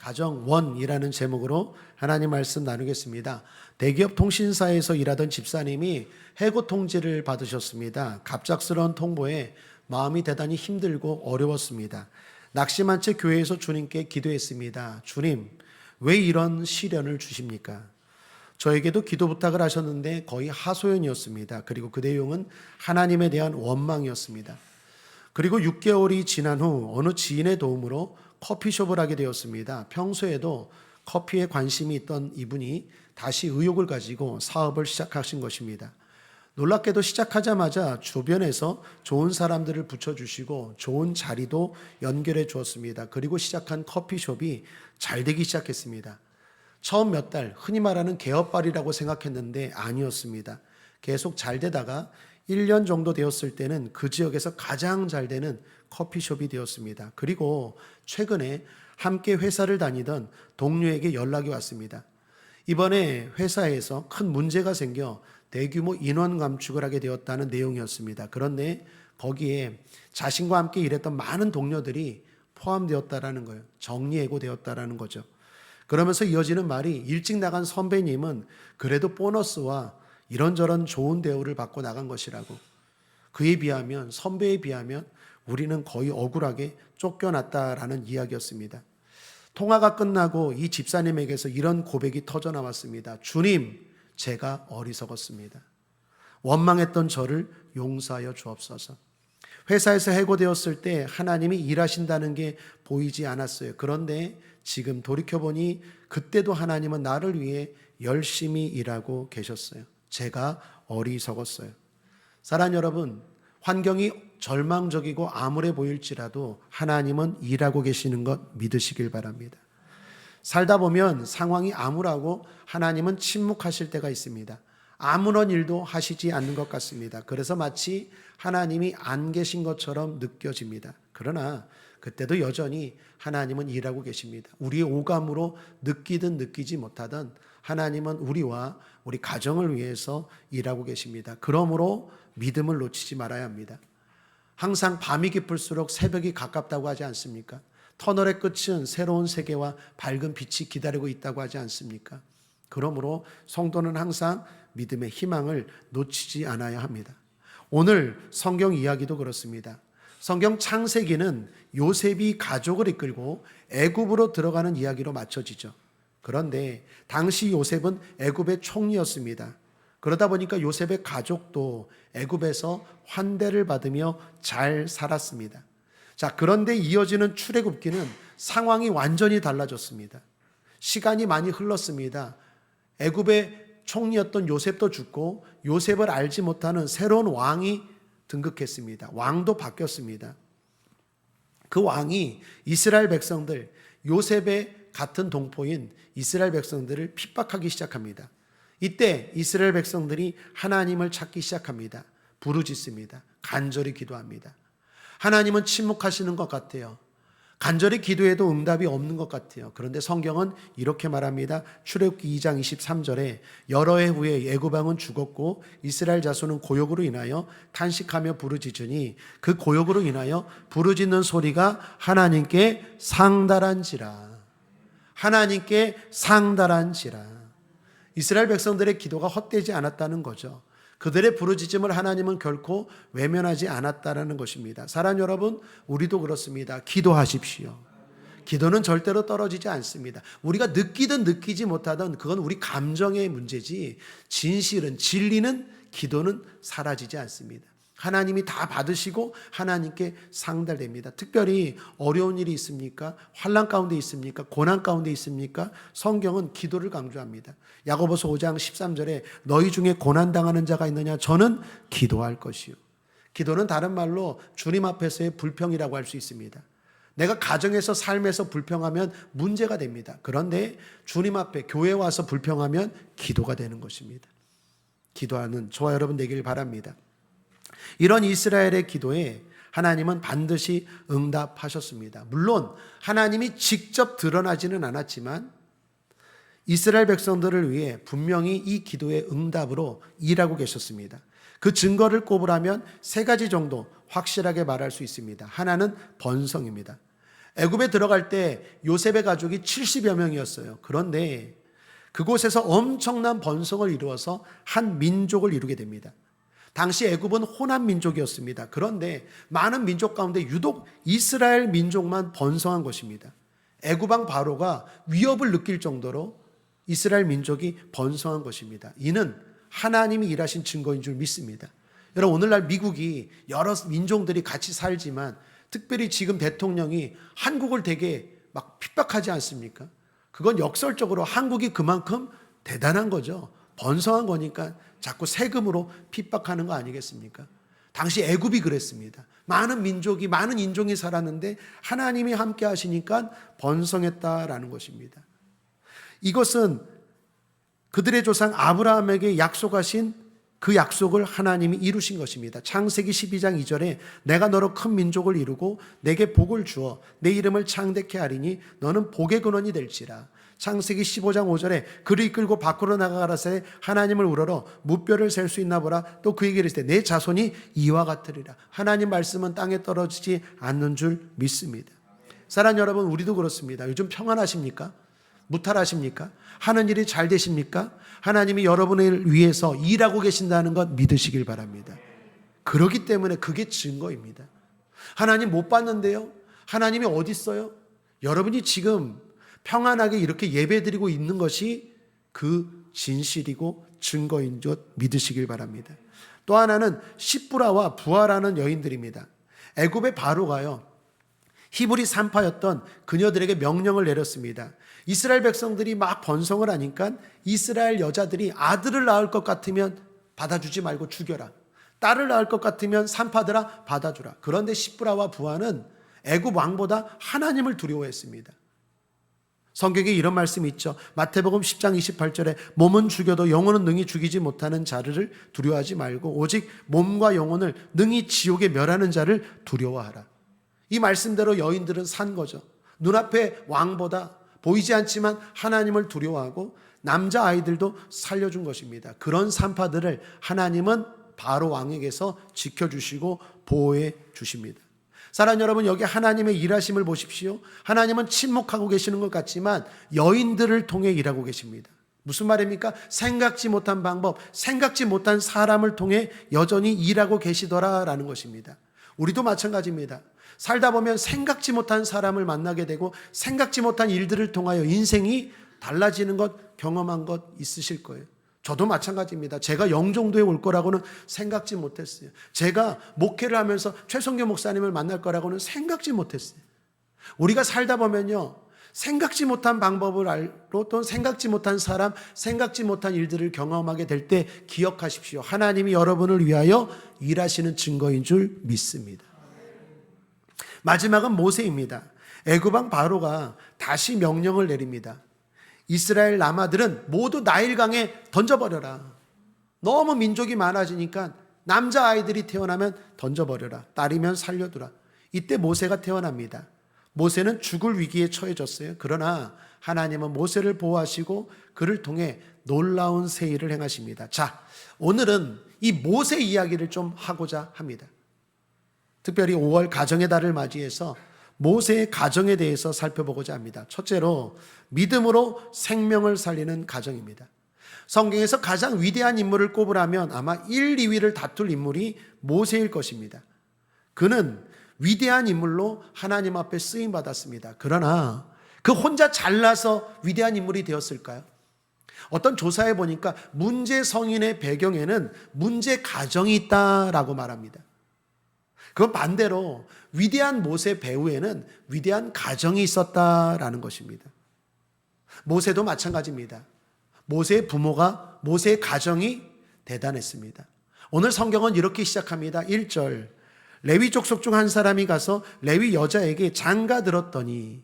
가정원이라는 제목으로 하나님 말씀 나누겠습니다. 대기업 통신사에서 일하던 집사님이 해고 통지를 받으셨습니다. 갑작스러운 통보에 마음이 대단히 힘들고 어려웠습니다. 낙심한 채 교회에서 주님께 기도했습니다. 주님, 왜 이런 시련을 주십니까? 저에게도 기도 부탁을 하셨는데 거의 하소연이었습니다. 그리고 그 내용은 하나님에 대한 원망이었습니다. 그리고 6개월이 지난 후 어느 지인의 도움으로 커피숍을 하게 되었습니다. 평소에도 커피에 관심이 있던 이분이 다시 의욕을 가지고 사업을 시작하신 것입니다. 놀랍게도 시작하자마자 주변에서 좋은 사람들을 붙여주시고 좋은 자리도 연결해 주었습니다. 그리고 시작한 커피숍이 잘 되기 시작했습니다. 처음 몇 달, 흔히 말하는 개업발이라고 생각했는데 아니었습니다. 계속 잘 되다가 1년 정도 되었을 때는 그 지역에서 가장 잘 되는 커피숍이 되었습니다. 그리고 최근에 함께 회사를 다니던 동료에게 연락이 왔습니다. 이번에 회사에서 큰 문제가 생겨 대규모 인원 감축을 하게 되었다는 내용이었습니다. 그런데 거기에 자신과 함께 일했던 많은 동료들이 포함되었다라는 거예요. 정리해고되었다라는 거죠. 그러면서 이어지는 말이 일찍 나간 선배님은 그래도 보너스와 이런저런 좋은 대우를 받고 나간 것이라고. 그에 비하면, 선배에 비하면 우리는 거의 억울하게 쫓겨났다라는 이야기였습니다. 통화가 끝나고 이 집사님에게서 이런 고백이 터져 나왔습니다. 주님, 제가 어리석었습니다. 원망했던 저를 용서하여 주옵소서. 회사에서 해고되었을 때 하나님이 일하신다는 게 보이지 않았어요. 그런데 지금 돌이켜보니 그때도 하나님은 나를 위해 열심히 일하고 계셨어요. 제가 어리석었어요. 사랑하는 여러분, 환경이 절망적이고 암울해 보일지라도 하나님은 일하고 계시는 것 믿으시길 바랍니다. 살다 보면 상황이 암울하고 하나님은 침묵하실 때가 있습니다. 아무런 일도 하시지 않는 것 같습니다. 그래서 마치 하나님이 안 계신 것처럼 느껴집니다. 그러나 그때도 여전히 하나님은 일하고 계십니다. 우리의 오감으로 느끼든 느끼지 못하든 하나님은 우리와 우리 가정을 위해서 일하고 계십니다. 그러므로 믿음을 놓치지 말아야 합니다. 항상 밤이 깊을수록 새벽이 가깝다고 하지 않습니까? 터널의 끝은 새로운 세계와 밝은 빛이 기다리고 있다고 하지 않습니까? 그러므로 성도는 항상 믿음의 희망을 놓치지 않아야 합니다. 오늘 성경 이야기도 그렇습니다. 성경 창세기는 요셉이 가족을 이끌고 애굽으로 들어가는 이야기로 맞춰지죠. 그런데 당시 요셉은 애굽의 총리였습니다. 그러다 보니까 요셉의 가족도 애굽에서 환대를 받으며 잘 살았습니다. 자, 그런데 이어지는 출애굽기는 상황이 완전히 달라졌습니다. 시간이 많이 흘렀습니다. 애굽의 총리였던 요셉도 죽고 요셉을 알지 못하는 새로운 왕이 등극했습니다. 왕도 바뀌었습니다. 그 왕이 이스라엘 백성들, 요셉의 같은 동포인 이스라엘 백성들을 핍박하기 시작합니다. 이때 이스라엘 백성들이 하나님을 찾기 시작합니다. 부르짖습니다. 간절히 기도합니다. 하나님은 침묵하시는 것 같아요. 간절히 기도해도 응답이 없는 것 같아요. 그런데 성경은 이렇게 말합니다. 출애굽기 2장 23절에 여러 해 후에 애굽 왕은 죽었고 이스라엘 자손은 고역으로 인하여 탄식하며 부르짖으니 그 고역으로 인하여 부르짖는 소리가 하나님께 상달한지라. 하나님께 상달한지라. 이스라엘 백성들의 기도가 헛되지 않았다는 거죠. 그들의 부르짖음을 하나님은 결코 외면하지 않았다는 것입니다. 사랑하는 여러분, 우리도 그렇습니다. 기도하십시오. 기도는 절대로 떨어지지 않습니다. 우리가 느끼든 느끼지 못하든 그건 우리 감정의 문제지, 진실은, 진리는, 기도는 사라지지 않습니다. 하나님이 다 받으시고 하나님께 상달됩니다. 특별히 어려운 일이 있습니까? 환난 가운데 있습니까? 고난 가운데 있습니까? 성경은 기도를 강조합니다. 야고보서 5장 13절에 너희 중에 고난당하는 자가 있느냐? 저는 기도할 것이요. 기도는 다른 말로 주님 앞에서의 불평이라고 할 수 있습니다. 내가 가정에서 삶에서 불평하면 문제가 됩니다. 그런데 주님 앞에 교회에 와서 불평하면 기도가 되는 것입니다. 기도하는 저와 여러분 되길 바랍니다. 이런 이스라엘의 기도에 하나님은 반드시 응답하셨습니다. 물론 하나님이 직접 드러나지는 않았지만 이스라엘 백성들을 위해 분명히 이 기도의 응답으로 일하고 계셨습니다. 그 증거를 꼽으라면 세 가지 정도 확실하게 말할 수 있습니다. 하나는 번성입니다. 애굽에 들어갈 때 요셉의 가족이 70여 명이었어요. 그런데 그곳에서 엄청난 번성을 이루어서 한 민족을 이루게 됩니다. 당시 애굽은 혼합 민족이었습니다. 그런데 많은 민족 가운데 유독 이스라엘 민족만 번성한 것입니다. 애굽 왕 바로가 위협을 느낄 정도로 이스라엘 민족이 번성한 것입니다. 이는 하나님이 일하신 증거인 줄 믿습니다. 여러분, 오늘날 미국이 여러 민족들이 같이 살지만 특별히 지금 대통령이 한국을 되게 막 핍박하지 않습니까? 그건 역설적으로 한국이 그만큼 대단한 거죠. 번성한 거니까 자꾸 세금으로 핍박하는 거 아니겠습니까? 당시 애굽이 그랬습니다. 많은 민족이, 많은 인종이 살았는데 하나님이 함께 하시니까 번성했다라는 것입니다. 이것은 그들의 조상 아브라함에게 약속하신 그 약속을 하나님이 이루신 것입니다. 창세기 12장 2절에 내가 너로 큰 민족을 이루고 내게 복을 주어 내 이름을 창대케 하리니 너는 복의 근원이 될지라. 창세기 15장 5절에 그를 이끌고 밖으로 나가라사대 하나님을 우러러 무뼈를 셀 수 있나 보라. 또 그에게 이르시되 내 자손이 이와 같으리라. 하나님 말씀은 땅에 떨어지지 않는 줄 믿습니다. 사랑하는 여러분, 우리도 그렇습니다. 요즘 평안하십니까? 무탈하십니까? 하는 일이 잘 되십니까? 하나님이 여러분을 위해서 일하고 계신다는 것 믿으시길 바랍니다. 그렇기 때문에 그게 증거입니다. 하나님 못 봤는데요? 하나님이 어디 있어요? 여러분이 지금 평안하게 이렇게 예배드리고 있는 것이 그 진실이고 증거인 줄 믿으시길 바랍니다. 또 하나는 시브라와 부하라는 여인들입니다. 애굽의 바로가요, 히브리 산파였던 그녀들에게 명령을 내렸습니다. 이스라엘 백성들이 막 번성을 하니까 이스라엘 여자들이 아들을 낳을 것 같으면 받아주지 말고 죽여라. 딸을 낳을 것 같으면 산파들아 받아주라. 그런데 시브라와 부하는 애굽 왕보다 하나님을 두려워했습니다. 성경에 이런 말씀이 있죠. 마태복음 10장 28절에 몸은 죽여도 영혼은 능히 죽이지 못하는 자를 두려워하지 말고 오직 몸과 영혼을 능히 지옥에 멸하는 자를 두려워하라. 이 말씀대로 여인들은 산 거죠. 눈앞에 왕보다 보이지 않지만 하나님을 두려워하고 남자아이들도 살려준 것입니다. 그런 산파들을 하나님은 바로 왕에게서 지켜주시고 보호해 주십니다. 사랑하는 여러분, 여기 하나님의 일하심을 보십시오. 하나님은 침묵하고 계시는 것 같지만 여인들을 통해 일하고 계십니다. 무슨 말입니까? 생각지 못한 방법, 생각지 못한 사람을 통해 여전히 일하고 계시더라라는 것입니다. 우리도 마찬가지입니다. 살다 보면 생각지 못한 사람을 만나게 되고 생각지 못한 일들을 통하여 인생이 달라지는 것, 경험한 것 있으실 거예요. 저도 마찬가지입니다. 제가 영종도에 올 거라고는 생각지 못했어요. 제가 목회를 하면서 최성교 목사님을 만날 거라고는 생각지 못했어요. 우리가 살다 보면요, 생각지 못한 방법을 알고 또 생각지 못한 사람, 생각지 못한 일들을 경험하게 될 때 기억하십시오. 하나님이 여러분을 위하여 일하시는 증거인 줄 믿습니다. 마지막은 모세입니다. 애굽 왕 바로가 다시 명령을 내립니다. 이스라엘 남아들은 모두 나일강에 던져버려라. 너무 민족이 많아지니까 남자아이들이 태어나면 던져버려라. 딸이면 살려두라. 이때 모세가 태어납니다. 모세는 죽을 위기에 처해졌어요. 그러나 하나님은 모세를 보호하시고 그를 통해 놀라운 새 일을 행하십니다. 자, 오늘은 이 모세 이야기를 좀 하고자 합니다. 특별히 5월 가정의 달을 맞이해서 모세의 가정에 대해서 살펴보고자 합니다. 첫째로 믿음으로 생명을 살리는 가정입니다. 성경에서 가장 위대한 인물을 꼽으라면 아마 1, 2위를 다툴 인물이 모세일 것입니다. 그는 위대한 인물로 하나님 앞에 쓰임받았습니다. 그러나 그 혼자 잘나서 위대한 인물이 되었을까요? 어떤 조사에 보니까 문제 성인의 배경에는 문제 가정이 있다라고 말합니다. 그건 반대로 위대한 모세 배후에는 위대한 가정이 있었다라는 것입니다. 모세도 마찬가지입니다. 모세의 부모가, 모세의 가정이 대단했습니다. 오늘 성경은 이렇게 시작합니다. 1절, 레위 족속 중 한 사람이 가서 레위 여자에게 장가 들었더니,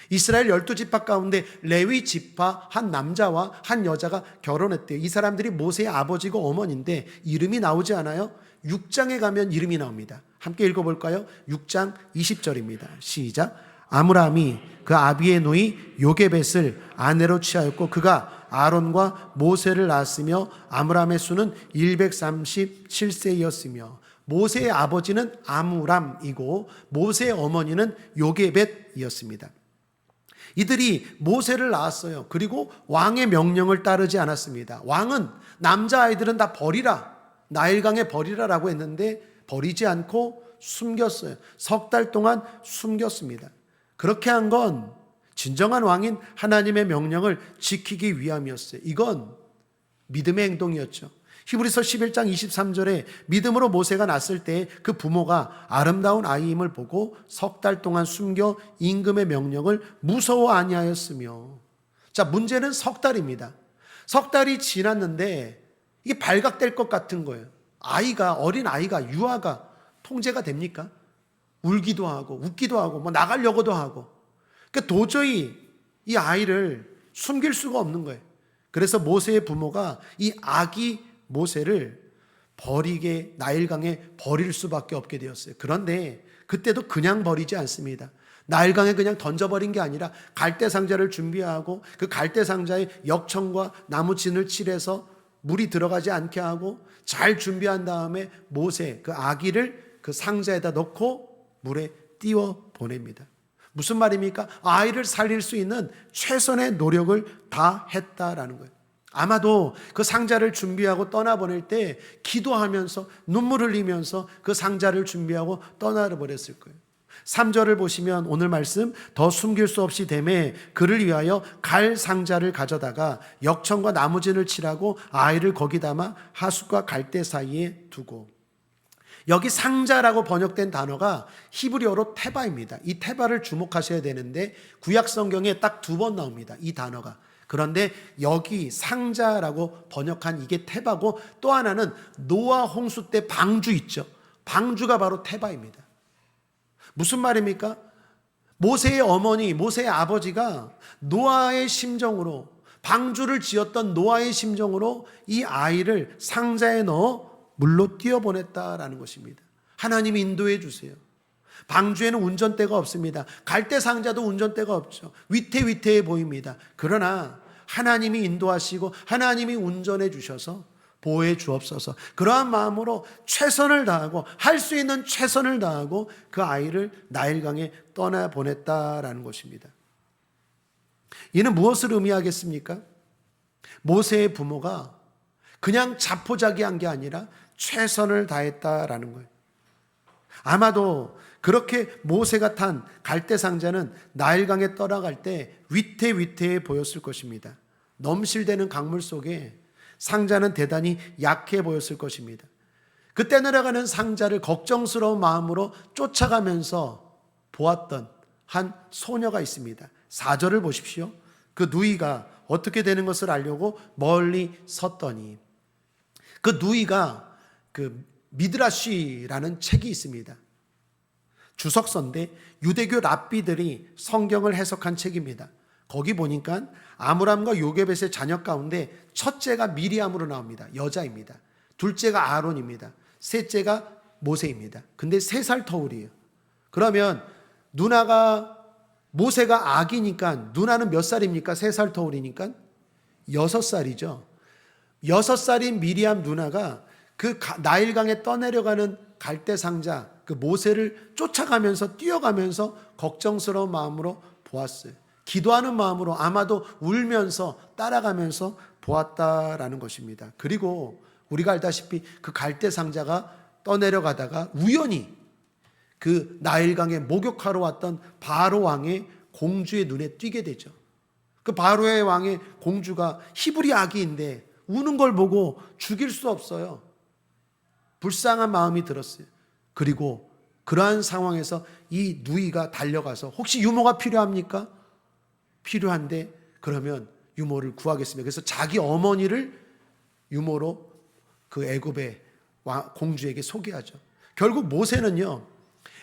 이스라엘 12지파 가운데 레위 지파 한 남자와 한 여자가 결혼했대요. 이 사람들이 모세의 아버지고 어머니인데 이름이 나오지 않아요? 6장에 가면 이름이 나옵니다. 함께 읽어볼까요? 6장 20절입니다. 시작. 아므람이 그 아비의 누이 요게벳을 아내로 취하였고 그가 아론과 모세를 낳았으며 아므람의 수는 137세였으며 모세의 아버지는 아므람이고 모세의 어머니는 요게벳이었습니다. 이들이 모세를 낳았어요. 그리고 왕의 명령을 따르지 않았습니다. 왕은 남자아이들은 다 버리라, 나일강에 버리라라고 했는데 버리지 않고 숨겼어요. 3달 동안 숨겼습니다. 그렇게 한 건 진정한 왕인 하나님의 명령을 지키기 위함이었어요. 이건 믿음의 행동이었죠. 히브리서 11장 23절에 믿음으로 모세가 낳았을 때 그 부모가 아름다운 아이임을 보고 3달 동안 숨겨 임금의 명령을 무서워 아니하였으며. 자, 문제는 3달입니다. 3달이 지났는데 이게 발각될 것 같은 거예요. 어린 아이가, 유아가 통제가 됩니까? 울기도 하고 웃기도 하고 뭐 나가려고도 하고. 그러니까 도저히 이 아이를 숨길 수가 없는 거예요. 그래서 모세의 부모가 이 아기 모세를 버리게 나일강에 버릴 수밖에 없게 되었어요. 그런데 그때도 그냥 버리지 않습니다. 나일강에 그냥 던져버린 게 아니라 갈대상자를 준비하고 그 갈대상자에 역청과 나무진을 칠해서 물이 들어가지 않게 하고 잘 준비한 다음에 모세 그 아기를 그 상자에다 넣고 물에 띄워 보냅니다. 무슨 말입니까? 아이를 살릴 수 있는 최선의 노력을 다 했다라는 거예요. 아마도 그 상자를 준비하고 떠나보낼 때 기도하면서 눈물 흘리면서 그 상자를 준비하고 떠나버렸을 거예요. 3절을 보시면 오늘 말씀 더 숨길 수 없이 되매 그를 위하여 갈 상자를 가져다가 역청과 나무진을 칠하고 아이를 거기 담아 하숫과 갈대 사이에 두고. 여기 상자라고 번역된 단어가 히브리어로 테바입니다. 이 테바를 주목하셔야 되는데 구약 성경에 딱 2번 나옵니다. 이 단어가. 그런데 여기 상자라고 번역한 이게 테바고 또 하나는 노아 홍수 때 방주 있죠. 방주가 바로 테바입니다. 무슨 말입니까? 모세의 어머니, 모세의 아버지가 노아의 심정으로 방주를 지었던 노아의 심정으로 이 아이를 상자에 넣어 물로 띄어보냈다라는 것입니다. 하나님이 인도해 주세요. 방주에는 운전대가 없습니다. 갈대 상자도 운전대가 없죠. 위태위태해 보입니다. 그러나 하나님이 인도하시고 하나님이 운전해 주셔서 보호해 주옵소서. 그러한 마음으로 최선을 다하고 할 수 있는 최선을 다하고 그 아이를 나일강에 떠나보냈다라는 것입니다. 이는 무엇을 의미하겠습니까? 모세의 부모가 그냥 자포자기한 게 아니라 최선을 다했다라는 거예요. 아마도 그렇게 모세가 탄 갈대상자는 나일강에 떠나갈 때 위태위태해 보였을 것입니다. 넘실대는 강물 속에 상자는 대단히 약해 보였을 것입니다. 그때 내려가는 상자를 걱정스러운 마음으로 쫓아가면서 보았던 한 소녀가 있습니다. 4절을 보십시오. 그 누이가 어떻게 되는 것을 알려고 멀리 섰더니, 그 누이가 그 미드라시라는 책이 있습니다. 주석서인데 유대교 랍비들이 성경을 해석한 책입니다. 거기 보니까 아므람과 요게벳의 자녀 가운데 첫째가 미리암으로 나옵니다. 여자입니다. 둘째가 아론입니다. 셋째가 모세입니다. 근데 3살 터울이에요. 그러면 누나가 모세가 아기니까 누나는 몇 살입니까? 3살 터울이니까 6살이죠. 6살인 미리암 누나가 그 나일강에 떠내려가는 갈대상자 그 모세를 쫓아가면서 뛰어가면서 걱정스러운 마음으로 보았어요. 기도하는 마음으로 아마도 울면서 따라가면서 보았다라는 것입니다. 그리고 우리가 알다시피 그 갈대상자가 떠내려가다가 우연히 그 나일강에 목욕하러 왔던 바로 왕의 공주의 눈에 띄게 되죠. 그 바로의 왕의 공주가 히브리 아기인데 우는 걸 보고 죽일 수 없어요. 불쌍한 마음이 들었어요. 그리고 그러한 상황에서 이 누이가 달려가서 혹시 유모가 필요합니까? 필요한데 그러면 유모를 구하겠습니다. 그래서 자기 어머니를 유모로 그 애굽의 공주에게 소개하죠. 결국 모세는요,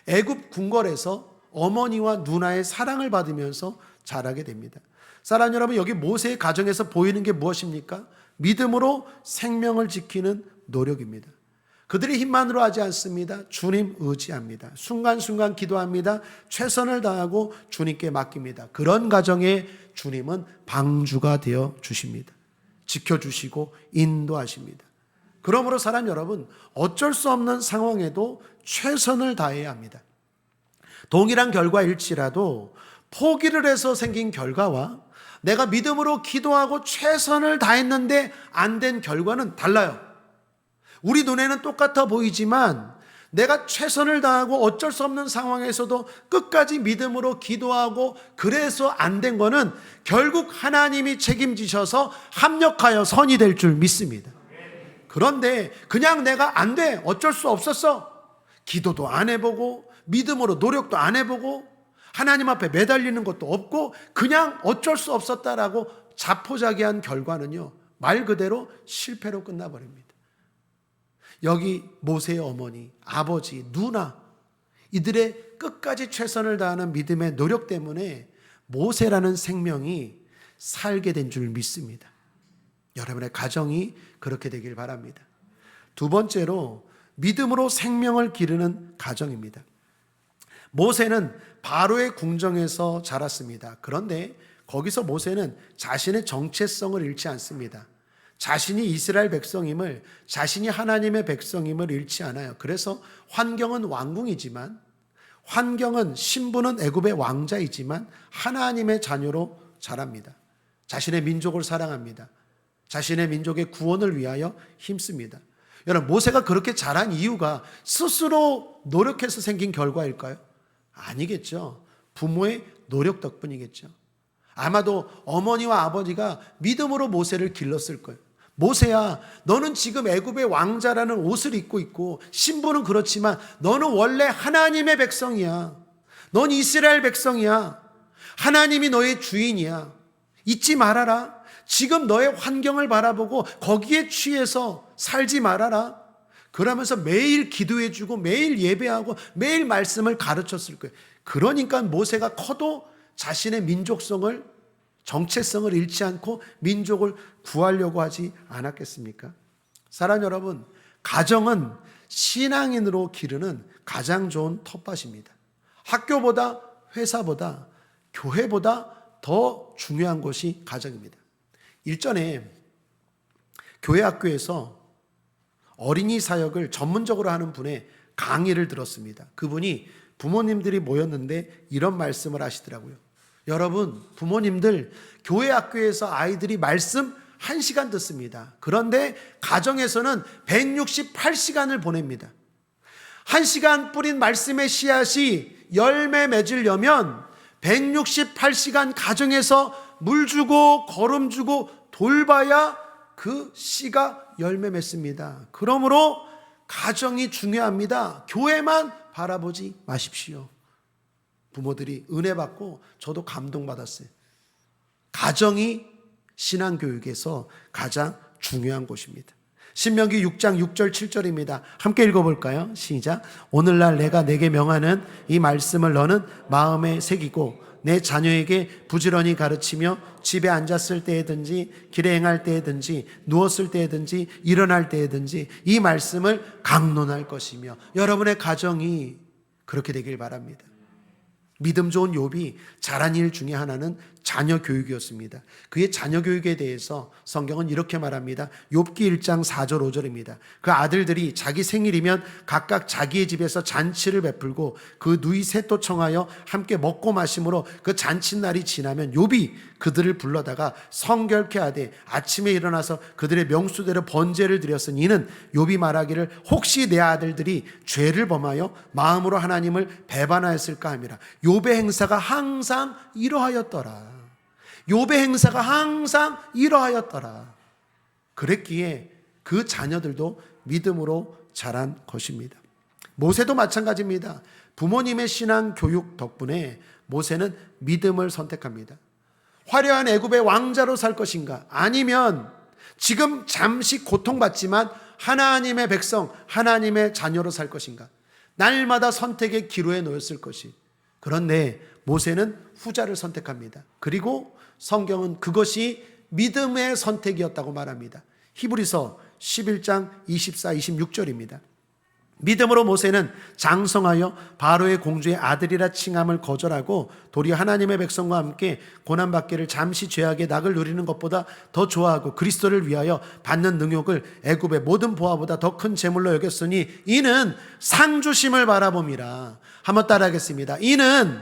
애굽 궁궐에서 어머니와 누나의 사랑을 받으면서 자라게 됩니다. 사랑하는 여러분, 여기 모세의 가정에서 보이는 게 무엇입니까? 믿음으로 생명을 지키는 노력입니다. 그들이 힘만으로 하지 않습니다. 주님 의지합니다. 순간순간 기도합니다. 최선을 다하고 주님께 맡깁니다. 그런 가정에 주님은 방주가 되어 주십니다. 지켜주시고 인도하십니다. 그러므로 사랑 여러분, 어쩔 수 없는 상황에도 최선을 다해야 합니다. 동일한 결과일지라도 포기를 해서 생긴 결과와 내가 믿음으로 기도하고 최선을 다했는데 안 된 결과는 달라요. 우리 눈에는 똑같아 보이지만 내가 최선을 다하고 어쩔 수 없는 상황에서도 끝까지 믿음으로 기도하고 그래서 안 된 거는 결국 하나님이 책임지셔서 합력하여 선이 될 줄 믿습니다. 그런데 그냥 내가 안 돼, 어쩔 수 없었어, 기도도 안 해보고 믿음으로 노력도 안 해보고 하나님 앞에 매달리는 것도 없고 그냥 어쩔 수 없었다라고 자포자기한 결과는요, 말 그대로 실패로 끝나버립니다. 여기 모세의 어머니, 아버지, 누나, 이들의 끝까지 최선을 다하는 믿음의 노력 때문에 모세라는 생명이 살게 된 줄 믿습니다. 여러분의 가정이 그렇게 되길 바랍니다. 두 번째로 믿음으로 생명을 기르는 가정입니다. 모세는 바로의 궁정에서 자랐습니다. 그런데 거기서 모세는 자신의 정체성을 잃지 않습니다. 자신이 이스라엘 백성임을, 자신이 하나님의 백성임을 잃지 않아요. 그래서 환경은 왕궁이지만, 환경은 신분은 애굽의 왕자이지만 하나님의 자녀로 자랍니다. 자신의 민족을 사랑합니다. 자신의 민족의 구원을 위하여 힘씁니다. 여러분, 모세가 그렇게 자란 이유가 스스로 노력해서 생긴 결과일까요? 아니겠죠. 부모의 노력 덕분이겠죠. 아마도 어머니와 아버지가 믿음으로 모세를 길렀을 거예요. 모세야, 너는 지금 애굽의 왕자라는 옷을 입고 있고 신분은 그렇지만 너는 원래 하나님의 백성이야. 넌 이스라엘 백성이야. 하나님이 너의 주인이야. 잊지 말아라. 지금 너의 환경을 바라보고 거기에 취해서 살지 말아라. 그러면서 매일 기도해주고 매일 예배하고 매일 말씀을 가르쳤을 거예요. 그러니까 모세가 커도 자신의 민족성을, 정체성을 잃지 않고 민족을 구하려고 하지 않았겠습니까? 사랑하는 여러분, 가정은 신앙인으로 기르는 가장 좋은 텃밭입니다. 학교보다, 회사보다, 교회보다 더 중요한 것이 가정입니다. 일전에 교회 학교에서 어린이 사역을 전문적으로 하는 분의 강의를 들었습니다. 그분이 부모님들이 모였는데 이런 말씀을 하시더라고요. 여러분, 부모님들 교회 학교에서 아이들이 말씀 1시간 듣습니다. 그런데 가정에서는 168시간을 보냅니다. 1시간 뿌린 말씀의 씨앗이 열매 맺으려면 168시간 가정에서 물 주고 거름 주고 돌봐야 그 씨가 열매 맺습니다. 그러므로 가정이 중요합니다. 교회만 바라보지 마십시오. 부모들이 은혜 받고 저도 감동받았어요. 가정이 신앙교육에서 가장 중요한 곳입니다. 신명기 6장 6절 7절입니다. 함께 읽어볼까요? 시작. 오늘날 내가 내게 명하는 이 말씀을 너는 마음에 새기고 내 자녀에게 부지런히 가르치며 집에 앉았을 때에든지 길에 행할 때에든지 누웠을 때에든지 일어날 때에든지 이 말씀을 강론할 것이며, 여러분의 가정이 그렇게 되길 바랍니다. 믿음 좋은 욥이 잘한 일 중에 하나는 자녀 교육이었습니다. 그의 자녀 교육에 대해서 성경은 이렇게 말합니다. 욥기 1장 4절 5절입니다. 그 아들들이 자기 생일이면 각각 자기의 집에서 잔치를 베풀고 그 누이 셋도 청하여 함께 먹고 마심으로 그 잔칫날이 지나면 욥이 그들을 불러다가 성결케 하되 아침에 일어나서 그들의 명수대로 번제를 드렸으니 이는 욥이 말하기를 혹시 내 아들들이 죄를 범하여 마음으로 하나님을 배반하였을까 함이라. 욥의 행사가 항상 이러하였더라. 욥의 행사가 항상 이러하였더라. 그랬기에 그 자녀들도 믿음으로 자란 것입니다. 모세도 마찬가지입니다. 부모님의 신앙 교육 덕분에 모세는 믿음을 선택합니다. 화려한 애굽의 왕자로 살 것인가? 아니면 지금 잠시 고통받지만 하나님의 백성, 하나님의 자녀로 살 것인가? 날마다 선택의 기로에 놓였을 것이. 그런데 모세는 후자를 선택합니다. 그리고 성경은 그것이 믿음의 선택이었다고 말합니다. 히브리서 11장 24, 26절입니다. 믿음으로 모세는 장성하여 바로의 공주의 아들이라 칭함을 거절하고 도리어 하나님의 백성과 함께 고난받기를 잠시 죄악의 낙을 누리는 것보다 더 좋아하고 그리스도를 위하여 받는 능욕을 애굽의 모든 보화보다 더 큰 재물로 여겼으니 이는 상주심을 바라봄이라. 한번 따라하겠습니다. 이는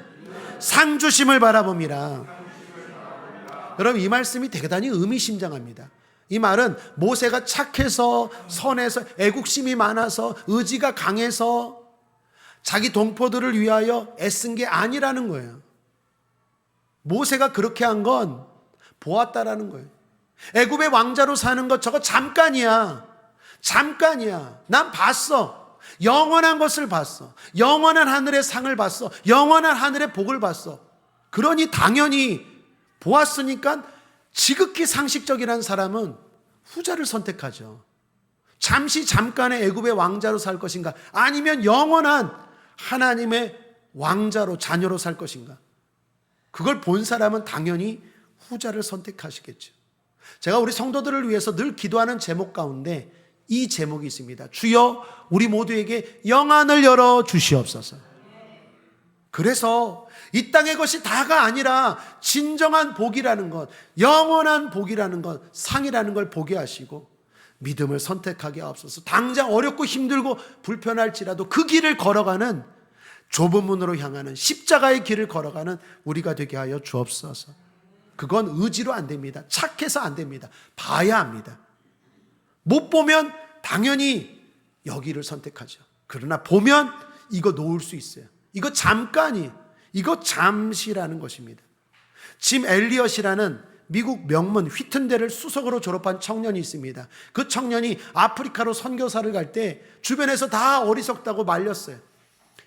상주심을 바라봄이라. 여러분, 이 말씀이 대단히 의미심장합니다. 이 말은 모세가 착해서 선해서 애국심이 많아서 의지가 강해서 자기 동포들을 위하여 애쓴 게 아니라는 거예요. 모세가 그렇게 한 건 보았다라는 거예요. 애굽의 왕자로 사는 것 저거 잠깐이야. 잠깐이야. 난 봤어. 영원한 것을 봤어. 영원한 하늘의 상을 봤어. 영원한 하늘의 복을 봤어. 그러니 당연히 보았으니까 지극히 상식적이라는 사람은 후자를 선택하죠. 잠시 잠깐의 애굽의 왕자로 살 것인가, 아니면 영원한 하나님의 왕자로 자녀로 살 것인가. 그걸 본 사람은 당연히 후자를 선택하시겠죠. 제가 우리 성도들을 위해서 늘 기도하는 제목 가운데 이 제목이 있습니다. 주여 우리 모두에게 영안을 열어 주시옵소서. 그래서 이 땅의 것이 다가 아니라 진정한 복이라는 것, 영원한 복이라는 것, 상이라는 걸 보게 하시고 믿음을 선택하게 하옵소서. 당장 어렵고 힘들고 불편할지라도 그 길을 걸어가는, 좁은 문으로 향하는 십자가의 길을 걸어가는 우리가 되게 하여 주옵소서. 그건 의지로 안 됩니다. 착해서 안 됩니다. 봐야 합니다. 못 보면 당연히 여기를 선택하죠. 그러나 보면 이거 놓을 수 있어요. 이거 잠깐이에요. 이거 잠시라는 것입니다. 짐 엘리엇이라는 미국 명문 휘튼대를 수석으로 졸업한 청년이 있습니다. 그 청년이 아프리카로 선교사를 갈 때 주변에서 다 어리석다고 말렸어요.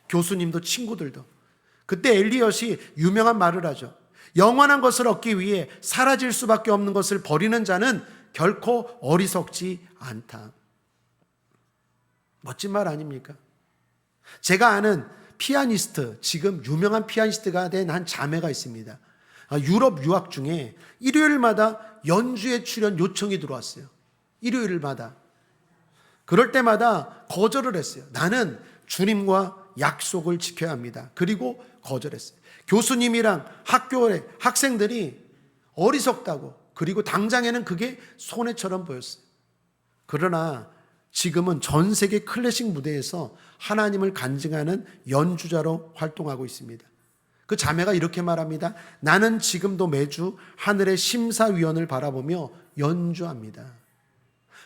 교수님도 친구들도. 그때 엘리엇이 유명한 말을 하죠. 영원한 것을 얻기 위해 사라질 수밖에 없는 것을 버리는 자는 결코 어리석지 않다. 멋진 말 아닙니까? 제가 아는 피아니스트, 지금 유명한 피아니스트가 된 한 자매가 있습니다. 유럽 유학 중에 일요일마다 연주회 출연 요청이 들어왔어요. 일요일마다. 그럴 때마다 거절을 했어요. 나는 주님과 약속을 지켜야 합니다. 그리고 거절했어요. 교수님이랑 학교의 학생들이 어리석다고, 그리고 당장에는 그게 손해처럼 보였어요. 그러나 지금은 전 세계 클래식 무대에서 하나님을 간증하는 연주자로 활동하고 있습니다. 그 자매가 이렇게 말합니다. 나는 지금도 매주 하늘의 심사위원을 바라보며 연주합니다.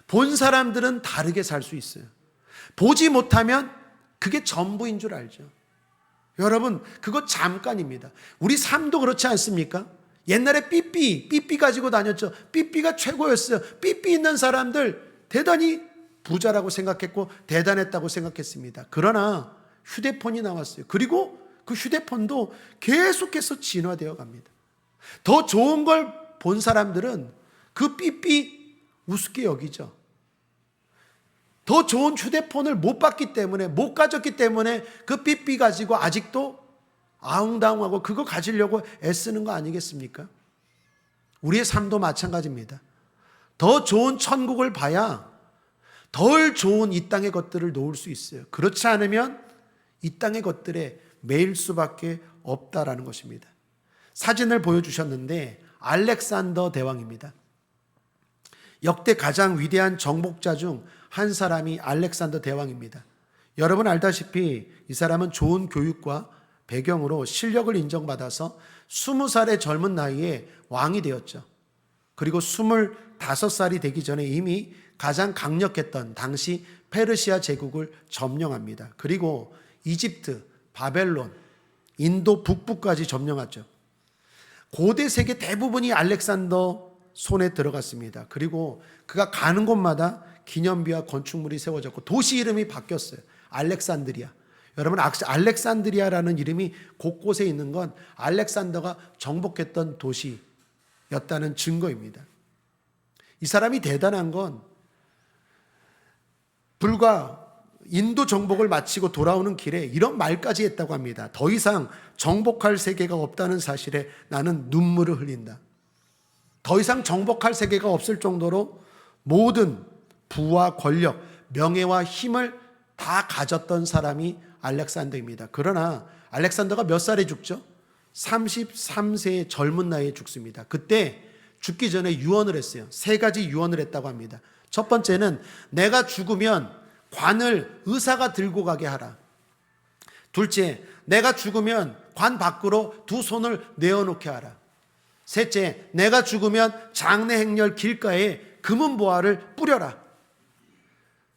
본 사람들은 다르게 살 수 있어요. 보지 못하면 그게 전부인 줄 알죠. 여러분, 그거 잠깐입니다. 우리 삶도 그렇지 않습니까? 옛날에 삐삐 가지고 다녔죠. 삐삐가 최고였어요. 삐삐 있는 사람들 대단히 부자라고 생각했고 대단했다고 생각했습니다. 그러나 휴대폰이 나왔어요. 그리고 그 휴대폰도 계속해서 진화되어 갑니다. 더 좋은 걸 본 사람들은 그 삐삐 우습게 여기죠. 더 좋은 휴대폰을 못 봤기 때문에, 못 가졌기 때문에 그 삐삐 가지고 아직도 아웅다웅하고 그거 가지려고 애쓰는 거 아니겠습니까? 우리의 삶도 마찬가지입니다. 더 좋은 천국을 봐야 덜 좋은 이 땅의 것들을 놓을 수 있어요. 그렇지 않으면 이 땅의 것들에 매일 수밖에 없다라는 것입니다. 사진을 보여주셨는데 알렉산더 대왕입니다. 역대 가장 위대한 정복자 중 한 사람이 알렉산더 대왕입니다. 여러분 알다시피 이 사람은 좋은 교육과 배경으로 실력을 인정받아서 20살의 젊은 나이에 왕이 되었죠. 그리고 25살이 되기 전에 이미 가장 강력했던 당시 페르시아 제국을 점령합니다. 그리고 이집트, 바벨론, 인도 북부까지 점령하죠. 고대 세계 대부분이 알렉산더 손에 들어갔습니다. 그리고 그가 가는 곳마다 기념비와 건축물이 세워졌고 도시 이름이 바뀌었어요. 알렉산드리아. 여러분, 알렉산드리아라는 이름이 곳곳에 있는 건 알렉산더가 정복했던 도시였다는 증거입니다. 이 사람이 대단한 건 불과 인도 정복을 마치고 돌아오는 길에 이런 말까지 했다고 합니다. 더 이상 정복할 세계가 없다는 사실에 나는 눈물을 흘린다. 더 이상 정복할 세계가 없을 정도로 모든 부와 권력, 명예와 힘을 다 가졌던 사람이 알렉산더입니다. 그러나 알렉산더가 몇 살에 죽죠? 33세의 젊은 나이에 죽습니다. 그때 죽기 전에 유언을 했어요. 3가지 유언을 했다고 합니다. 첫 번째는 내가 죽으면 관을 의사가 들고 가게 하라. 둘째, 내가 죽으면 관 밖으로 2 손을 내어놓게 하라. 셋째, 내가 죽으면 장래 행렬 길가에 금은 보화를 뿌려라.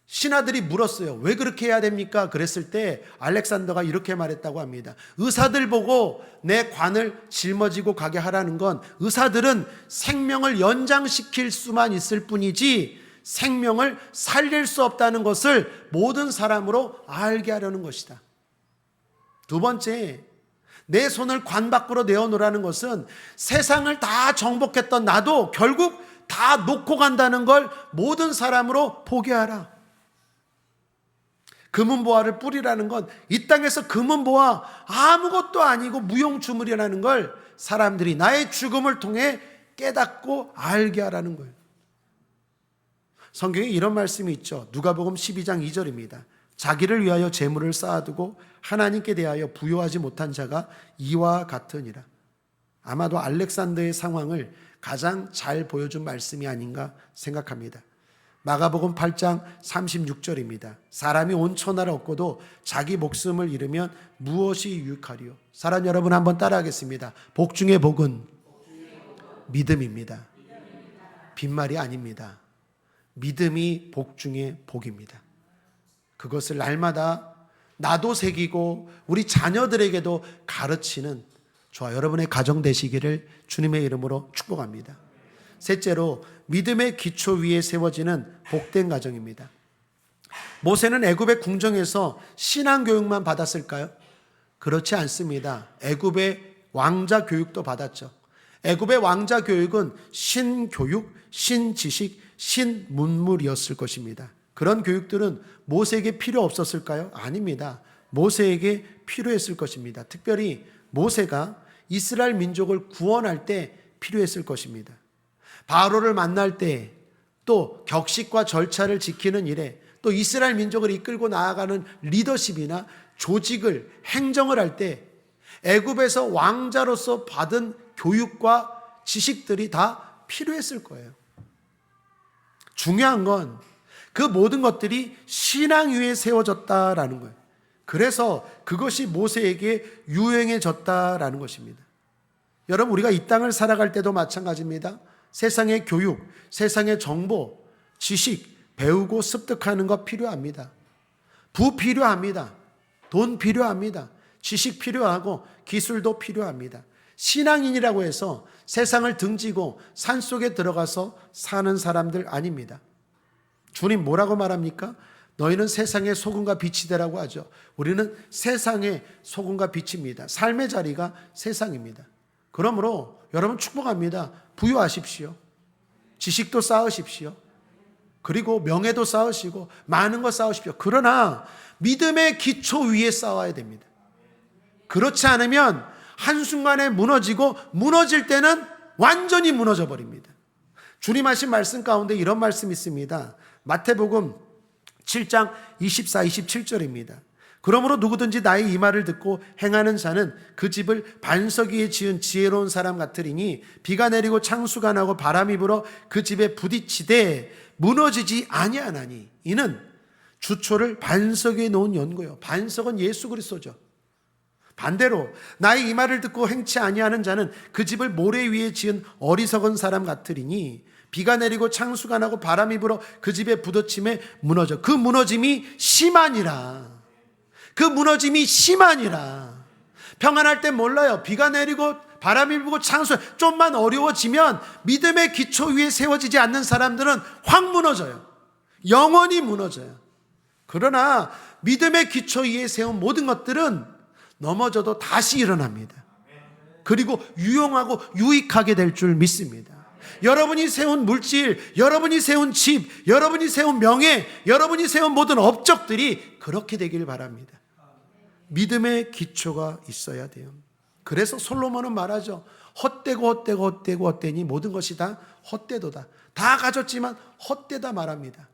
신하들이 물었어요. 왜 그렇게 해야 됩니까? 그랬을 때 알렉산더가 이렇게 말했다고 합니다. 의사들 보고 내 관을 짊어지고 가게 하라는 건 의사들은 생명을 연장시킬 수만 있을 뿐이지 생명을 살릴 수 없다는 것을 모든 사람으로 알게 하려는 것이다. 두 번째, 내 손을 관 밖으로 내어놓으라는 것은 세상을 다 정복했던 나도 결국 다 놓고 간다는 걸 모든 사람으로 보게 하라. 금은보화를 뿌리라는 건 이 땅에서 금은보화 아무것도 아니고 무용주물이라는 걸 사람들이 나의 죽음을 통해 깨닫고 알게 하라는 거예요. 성경에 이런 말씀이 있죠. 누가복음 12장 2절입니다. 자기를 위하여 재물을 쌓아두고 하나님께 대하여 부요하지 못한 자가 이와 같으니라. 아마도 알렉산더의 상황을 가장 잘 보여준 말씀이 아닌가 생각합니다. 마가복음 8장 36절입니다. 사람이 온 천하를 얻고도 자기 목숨을 잃으면 무엇이 유익하리요? 사람 여러분 한번 따라하겠습니다. 복 중의 복은 믿음입니다. 빈말이 아닙니다. 믿음이 복 중의 복입니다. 그것을 날마다 나도 새기고 우리 자녀들에게도 가르치는 저와 여러분의 가정 되시기를 주님의 이름으로 축복합니다. 셋째로 믿음의 기초 위에 세워지는 복된 가정입니다. 모세는 애굽의 궁정에서 신앙 교육만 받았을까요? 그렇지 않습니다. 애굽의 왕자 교육도 받았죠. 애굽의 왕자 교육은 신교육, 신지식, 신문물이었을 것입니다. 그런 교육들은 모세에게 필요 없었을까요? 아닙니다. 모세에게 필요했을 것입니다. 특별히 모세가 이스라엘 민족을 구원할 때 필요했을 것입니다. 바로를 만날 때, 또 격식과 절차를 지키는 일에, 또 이스라엘 민족을 이끌고 나아가는 리더십이나 조직을, 행정을 할 때 애굽에서 왕자로서 받은 교육과 지식들이 다 필요했을 거예요. 중요한 건 그 모든 것들이 신앙 위에 세워졌다라는 거예요. 그래서 그것이 모세에게 유행해졌다라는 것입니다. 여러분, 우리가 이 땅을 살아갈 때도 마찬가지입니다. 세상의 교육, 세상의 정보, 지식 배우고 습득하는 것 필요합니다. 부 필요합니다. 돈 필요합니다. 지식 필요하고 기술도 필요합니다. 신앙인이라고 해서 세상을 등지고 산속에 들어가서 사는 사람들 아닙니다. 주님 뭐라고 말합니까? 너희는 세상의 소금과 빛이 되라고 하죠. 우리는 세상의 소금과 빛입니다. 삶의 자리가 세상입니다. 그러므로 여러분 축복합니다. 부유하십시오. 지식도 쌓으십시오. 그리고 명예도 쌓으시고 많은 거 쌓으십시오. 그러나 믿음의 기초 위에 쌓아야 됩니다. 그렇지 않으면 한순간에 무너지고 무너질 때는 완전히 무너져 버립니다. 주님 하신 말씀 가운데 이런 말씀이 있습니다. 마태복음 7장 24, 27절입니다. 그러므로 누구든지 나의 이 말을 듣고 행하는 자는 그 집을 반석 위에 지은 지혜로운 사람 같으리니 비가 내리고 창수가 나고 바람이 불어 그 집에 부딪히되 무너지지 아니하나니 이는 주초를 반석 위에 놓은 연고요. 반석은 예수 그리스도죠. 반대로 나의 이 말을 듣고 행치 아니하는 자는 그 집을 모래 위에 지은 어리석은 사람 같으리니 비가 내리고 창수가 나고 바람이 불어 그 집에 부딪힘에 무너져. 그 무너짐이 심하니라. 그 무너짐이 심하니라. 평안할 때 몰라요. 비가 내리고 바람이 불고 창수, 좀만 어려워지면 믿음의 기초 위에 세워지지 않는 사람들은 확 무너져요. 영원히 무너져요. 그러나 믿음의 기초 위에 세운 모든 것들은 넘어져도 다시 일어납니다. 그리고 유용하고 유익하게 될 줄 믿습니다. 여러분이 세운 물질, 여러분이 세운 집, 여러분이 세운 명예, 여러분이 세운 모든 업적들이 그렇게 되길 바랍니다. 믿음의 기초가 있어야 돼요. 그래서 솔로몬은 말하죠. 헛되니 모든 것이 다 헛되도다. 다 가졌지만 헛되다 말합니다.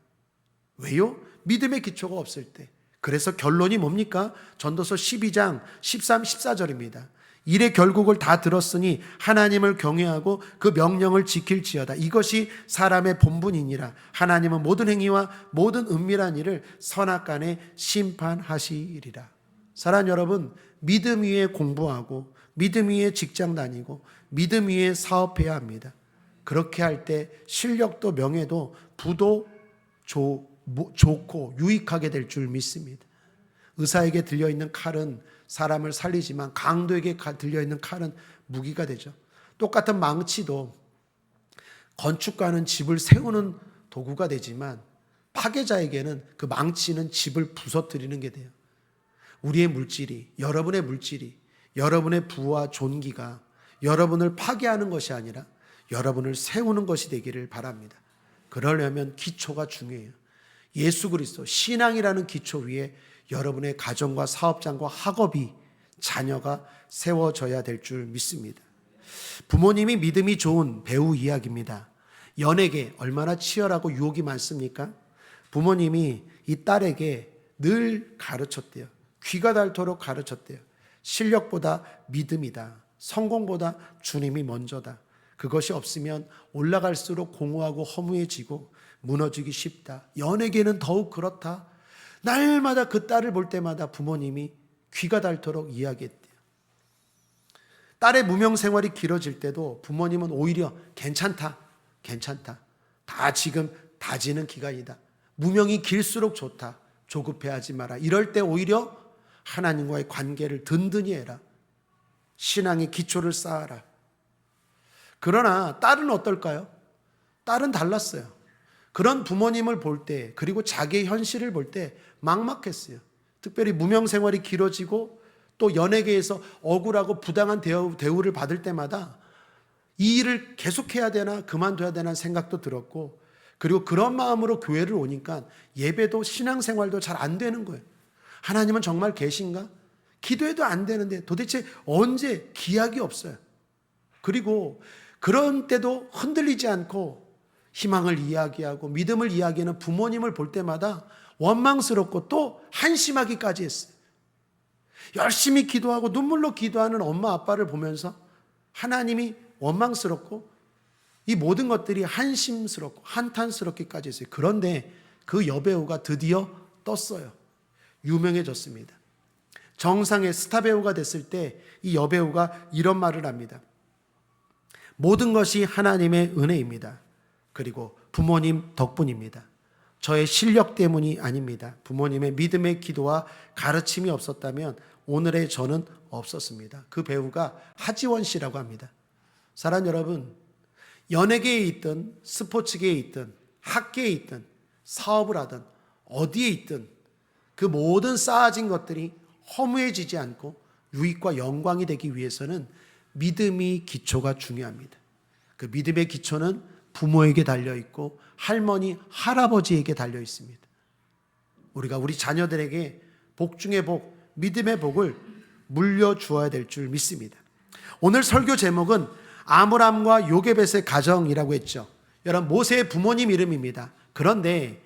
왜요? 믿음의 기초가 없을 때. 그래서 결론이 뭡니까? 전도서 12장 13, 14절입니다. 일의 결국을 다 들었으니 하나님을 경외하고 그 명령을 지킬지어다. 이것이 사람의 본분이니라. 하나님은 모든 행위와 모든 은밀한 일을 선악간에 심판하시리라. 사랑하는 여러분, 믿음 위에 공부하고 믿음 위에 직장 다니고 믿음 위에 사업해야 합니다. 그렇게 할 때 실력도 명예도 부도 좋고 유익하게 될 줄 믿습니다. 의사에게 들려있는 칼은 사람을 살리지만 강도에게 들려있는 칼은 무기가 되죠. 똑같은 망치도 건축가는 집을 세우는 도구가 되지만 파괴자에게는 그 망치는 집을 부서뜨리는 게 돼요. 우리의 물질이, 여러분의 물질이, 여러분의 부와 존귀가 여러분을 파괴하는 것이 아니라 여러분을 세우는 것이 되기를 바랍니다. 그러려면 기초가 중요해요. 예수 그리스도, 신앙이라는 기초 위에 여러분의 가정과 사업장과 학업이, 자녀가 세워져야 될 줄 믿습니다. 부모님이 믿음이 좋은 배우 이야기입니다. 연예계 얼마나 치열하고 유혹이 많습니까? 부모님이 이 딸에게 늘 가르쳤대요. 귀가 닳도록 가르쳤대요. 실력보다 믿음이다. 성공보다 주님이 먼저다. 그것이 없으면 올라갈수록 공허하고 허무해지고 무너지기 쉽다. 연예계는 더욱 그렇다. 날마다 그 딸을 볼 때마다 부모님이 귀가 닳도록 이야기했대요. 딸의 무명 생활이 길어질 때도 부모님은 오히려 괜찮다. 다 지금 다지는 기간이다. 무명이 길수록 좋다. 조급해하지 마라. 이럴 때 오히려 하나님과의 관계를 든든히 해라. 신앙의 기초를 쌓아라. 그러나 딸은 어떨까요? 딸은 달랐어요. 그런 부모님을 볼 때, 그리고 자기의 현실을 볼 때 막막했어요. 특별히 무명 생활이 길어지고 또 연예계에서 억울하고 부당한 대우를 받을 때마다 이 일을 계속해야 되나 그만둬야 되나 생각도 들었고, 그리고 그런 마음으로 교회를 오니까 예배도 신앙생활도 잘 안 되는 거예요. 하나님은 정말 계신가? 기도해도 안 되는데 도대체 언제? 기약이 없어요. 그리고 그런 때도 흔들리지 않고 희망을 이야기하고 믿음을 이야기하는 부모님을 볼 때마다 원망스럽고 또 한심하기까지 했어요. 열심히 기도하고 눈물로 기도하는 엄마 아빠를 보면서 하나님이 원망스럽고 이 모든 것들이 한심스럽고 한탄스럽기까지 했어요. 그런데 그 여배우가 드디어 떴어요. 유명해졌습니다. 정상의 스타 배우가 됐을 때 이 여배우가 이런 말을 합니다. 모든 것이 하나님의 은혜입니다. 그리고 부모님 덕분입니다. 저의 실력 때문이 아닙니다. 부모님의 믿음의 기도와 가르침이 없었다면 오늘의 저는 없었습니다. 그 배우가 하지원 씨라고 합니다. 사랑하는 여러분, 연예계에 있든 스포츠계에 있든 학계에 있든 사업을 하든 어디에 있든 그 모든 쌓아진 것들이 허무해지지 않고 유익과 영광이 되기 위해서는 믿음이 기초가 중요합니다. 그 믿음의 기초는 부모에게 달려있고 할머니, 할아버지에게 달려있습니다. 우리가 우리 자녀들에게 복 중의 복, 믿음의 복을 물려주어야 될 줄 믿습니다. 오늘 설교 제목은 아므람과 요게벳의 가정이라고 했죠. 여러분, 모세의 부모님 이름입니다. 그런데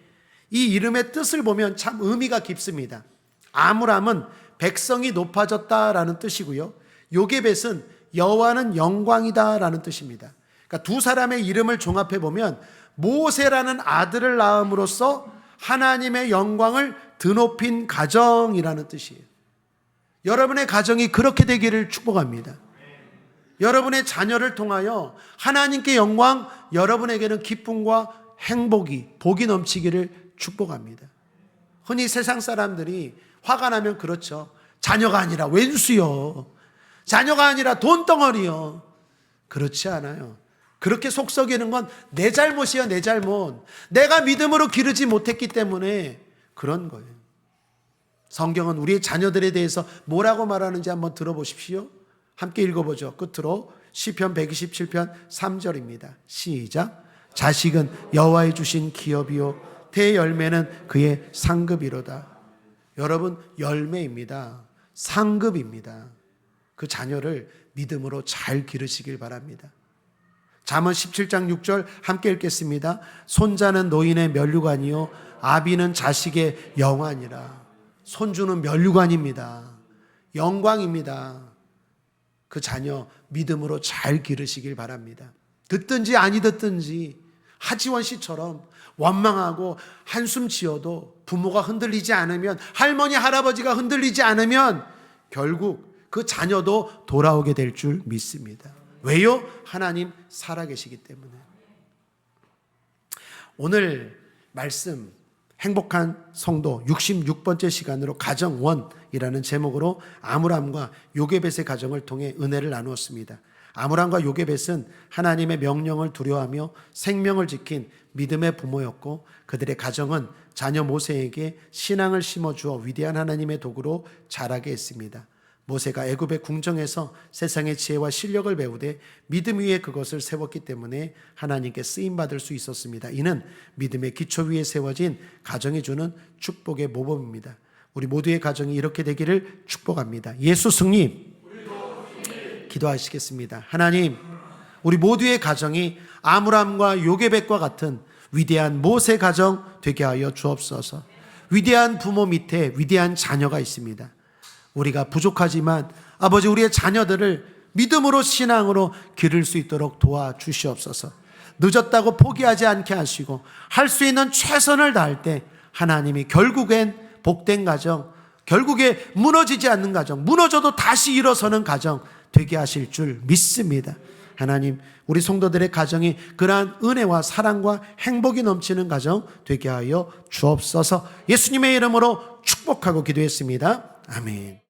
이 이름의 뜻을 보면 참 의미가 깊습니다. 아므람은 백성이 높아졌다라는 뜻이고요. 요게벳은 여호와는 영광이다라는 뜻입니다. 그러니까 두 사람의 이름을 종합해 보면 모세라는 아들을 낳음으로써 하나님의 영광을 드높인 가정이라는 뜻이에요. 여러분의 가정이 그렇게 되기를 축복합니다. 여러분의 자녀를 통하여 하나님께 영광, 여러분에게는 기쁨과 행복이, 복이 넘치기를 축복합니다. 흔히 세상 사람들이 화가 나면 그렇죠. 자녀가 아니라 왼수요. 자녀가 아니라 돈덩어리요. 그렇지 않아요. 그렇게 속썩이는 건 내 잘못이야, 내 잘못. 내가 믿음으로 기르지 못했기 때문에 그런 거예요. 성경은 우리의 자녀들에 대해서 뭐라고 말하는지 한번 들어보십시오. 함께 읽어보죠. 끝으로 시편 127편 3절입니다. 시작. 자식은 여호와의 주신 기업이요 대열매는 그의 상급이로다. 여러분, 열매입니다. 상급입니다. 그 자녀를 믿음으로 잘 기르시길 바랍니다. 잠언 17장 6절 함께 읽겠습니다. 손자는 노인의 면류관이요 아비는 자식의 영환이라. 손주는 면류관입니다. 영광입니다. 그 자녀 믿음으로 잘 기르시길 바랍니다. 듣든지 아니 듣든지 하지원 씨처럼 원망하고 한숨 지어도 부모가 흔들리지 않으면, 할머니 할아버지가 흔들리지 않으면 결국 그 자녀도 돌아오게 될 줄 믿습니다. 왜요? 하나님 살아계시기 때문에. 오늘 말씀 행복한 성도 66번째 시간으로 가정원이라는 제목으로 아므람과 요게벳의 가정을 통해 은혜를 나누었습니다. 아므람과 요게벳은 하나님의 명령을 두려워하며 생명을 지킨 믿음의 부모였고, 그들의 가정은 자녀 모세에게 신앙을 심어주어 위대한 하나님의 도구로 자라게 했습니다. 모세가 애굽의 궁정에서 세상의 지혜와 실력을 배우되 믿음 위에 그것을 세웠기 때문에 하나님께 쓰임받을 수 있었습니다. 이는 믿음의 기초 위에 세워진 가정이 주는 축복의 모범입니다. 우리 모두의 가정이 이렇게 되기를 축복합니다. 예수 승리. 기도하시겠습니다. 하나님, 우리 모두의 가정이 아므람과 요게벳과 같은 위대한 모세 가정 되게 하여 주옵소서. 위대한 부모 밑에 위대한 자녀가 있습니다. 우리가 부족하지만 아버지, 우리의 자녀들을 믿음으로 신앙으로 기를 수 있도록 도와주시옵소서. 늦었다고 포기하지 않게 하시고 할 수 있는 최선을 다할 때 하나님이 결국엔 복된 가정, 결국에 무너지지 않는 가정, 무너져도 다시 일어서는 가정 되게 하실 줄 믿습니다. 하나님, 우리 성도들의 가정이 그러한 은혜와 사랑과 행복이 넘치는 가정 되게 하여 주옵소서. 예수님의 이름으로 축복하고 기도했습니다. 아멘.